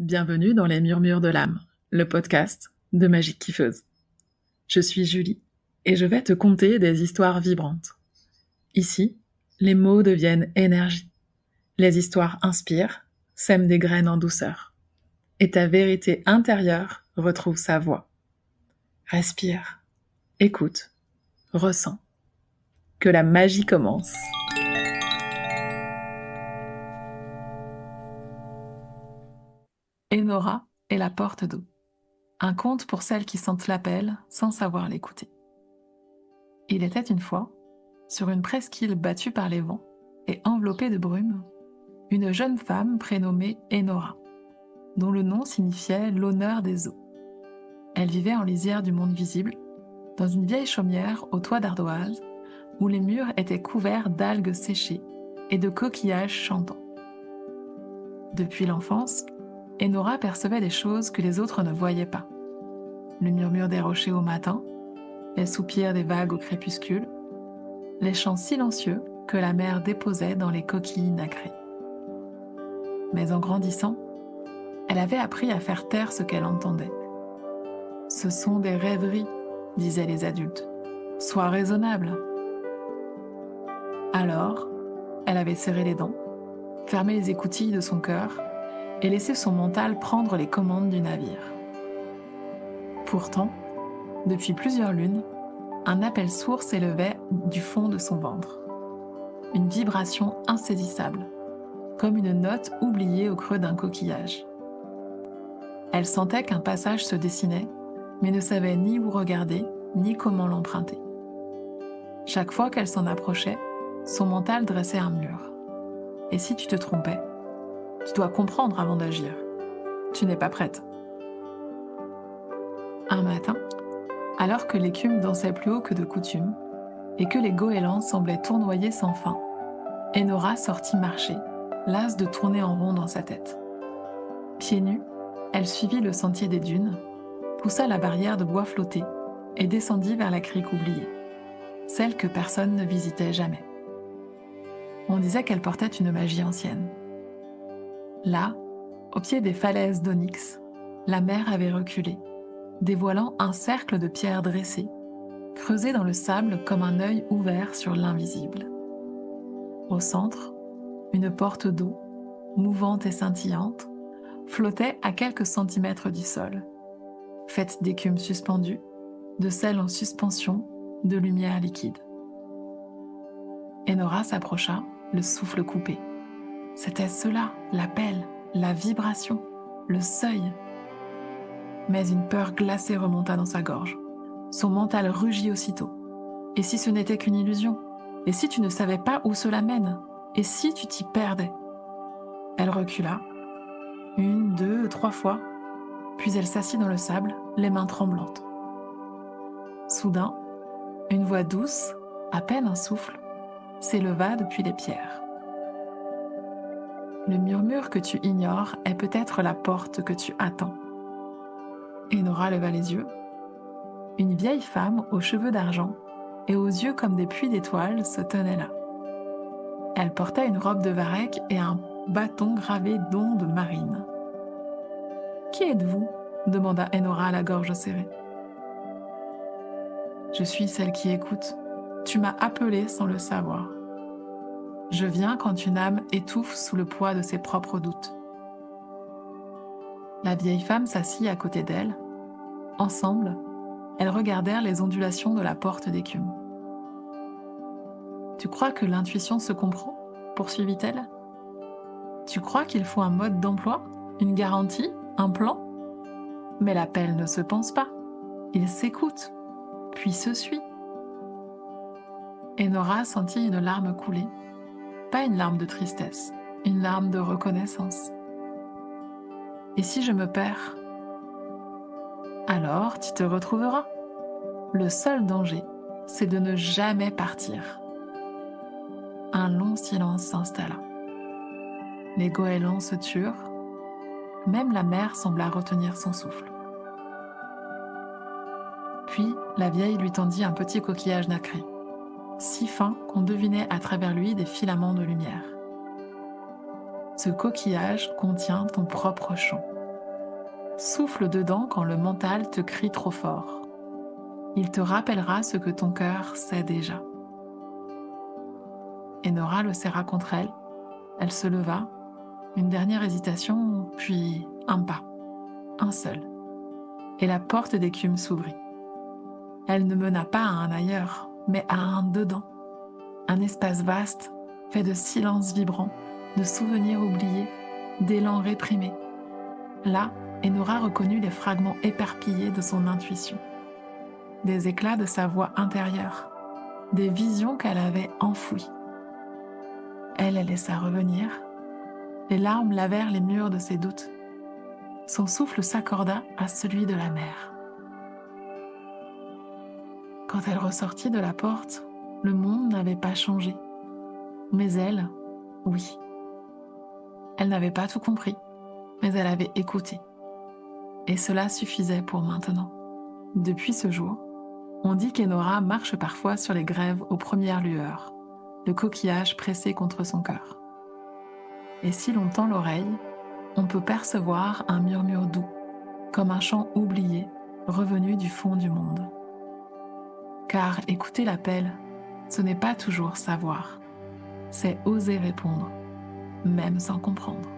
Bienvenue dans les Murmures de l'âme, le podcast de Magique Kiffeuse. Je suis Julie et je vais te conter des histoires vibrantes. Ici, les mots deviennent énergie. Les histoires inspirent, sèment des graines en douceur. Et ta vérité intérieure retrouve sa voix. Respire, écoute, ressens. Que la magie commence. Enora et la porte d'eau. Un conte pour celles qui sentent l'appel sans savoir l'écouter. Il était une fois, sur une presqu'île battue par les vents et enveloppée de brume, une jeune femme prénommée Enora, dont le nom signifiait l'honneur des eaux. Elle vivait en lisière du monde visible, dans une vieille chaumière au toit d'ardoise, où les murs étaient couverts d'algues séchées et de coquillages chantants. Depuis l'enfance, Enora percevait des choses que les autres ne voyaient pas. Le murmure des rochers au matin, les soupirs des vagues au crépuscule, les chants silencieux que la mer déposait dans les coquilles nacrées. Mais en grandissant, elle avait appris à faire taire ce qu'elle entendait. « Ce sont des rêveries », disaient les adultes. « Sois raisonnable. » Alors, elle avait serré les dents, fermé les écoutilles de son cœur et laissé son mental prendre les commandes du navire. Pourtant, depuis plusieurs lunes, un appel sourd s'élevait du fond de son ventre. Une vibration insaisissable, comme une note oubliée au creux d'un coquillage. Elle sentait qu'un passage se dessinait, mais ne savait ni où regarder, ni comment l'emprunter. Chaque fois qu'elle s'en approchait, son mental dressait un mur. Et si tu te trompais, tu dois comprendre avant d'agir. Tu n'es pas prête. Un matin, alors que l'écume dansait plus haut que de coutume et que les goélands semblaient tournoyer sans fin, Enora sortit marcher, lasse de tourner en rond dans sa tête. Pieds nus, elle suivit le sentier des dunes, poussa la barrière de bois flotté et descendit vers la crique oubliée, celle que personne ne visitait jamais. On disait qu'elle portait une magie ancienne. Là, au pied des falaises d'onyx, la mer avait reculé, dévoilant un cercle de pierres dressées, creusé dans le sable comme un œil ouvert sur l'invisible. Au centre, une porte d'eau, mouvante et scintillante, flottait à quelques centimètres du sol, faite d'écume suspendue, de sel en suspension, de lumière liquide. Enora s'approcha, le souffle coupé. C'était cela, l'appel, la vibration, le seuil. Mais une peur glacée remonta dans sa gorge. Son mental rugit aussitôt. Et si ce n'était qu'une illusion? Et si tu ne savais pas où cela mène? Et si tu t'y perdais? Elle recula, 1, 2, 3 fois, puis elle s'assit dans le sable, les mains tremblantes. Soudain, une voix douce, à peine un souffle, s'éleva depuis les pierres. Le murmure que tu ignores est peut-être la porte que tu attends. Enora leva les yeux. Une vieille femme aux cheveux d'argent et aux yeux comme des puits d'étoiles se tenait là. Elle portait une robe de varech et un bâton gravé d'ondes marines. « Qui êtes-vous » demanda Enora à la gorge serrée. « Je suis celle qui écoute. Tu m'as appelée sans le savoir. Je viens quand une âme étouffe sous le poids de ses propres doutes. » La vieille femme s'assit à côté d'elle. Ensemble, elles regardèrent les ondulations de la porte d'écume. « Tu crois que l'intuition se comprend ?» poursuivit-elle. « Tu crois qu'il faut un mode d'emploi, une garantie, un plan ? Mais l'appel ne se pense pas. Il s'écoute, puis se suit. » Enora sentit une larme couler. Pas une larme de tristesse, une larme de reconnaissance. « Et si je me perds ? » Alors tu te retrouveras. Le seul danger, c'est de ne jamais partir. Un long silence s'installa. Les goélands se turent. Même la mer sembla retenir son souffle. Puis la vieille lui tendit un petit coquillage nacré, si fin qu'on devinait à travers lui des filaments de lumière. Ce coquillage contient ton propre chant. Souffle dedans quand le mental te crie trop fort. Il te rappellera ce que ton cœur sait déjà. Enora le serra contre elle. Elle se leva, une dernière hésitation, puis un pas, un seul. Et la porte d'écume s'ouvrit. Elle ne mena pas à un ailleurs, mais à un dedans. Un espace vaste, fait de silences vibrants, de souvenirs oubliés, d'élans réprimés. Là, Enora reconnut les fragments éparpillés de son intuition. Des éclats de sa voix intérieure, des visions qu'elle avait enfouies. Elle les laissa revenir. Les larmes lavèrent les murs de ses doutes. Son souffle s'accorda à celui de la mer. Quand elle ressortit de la porte, le monde n'avait pas changé. Mais elle, oui. Elle n'avait pas tout compris, mais elle avait écouté. Et cela suffisait pour maintenant. Depuis ce jour, on dit qu'Enora marche parfois sur les grèves aux premières lueurs, le coquillage pressé contre son cœur. Et si l'on tend l'oreille, on peut percevoir un murmure doux, comme un chant oublié, revenu du fond du monde. Car écouter l'appel, ce n'est pas toujours savoir, c'est oser répondre, même sans comprendre.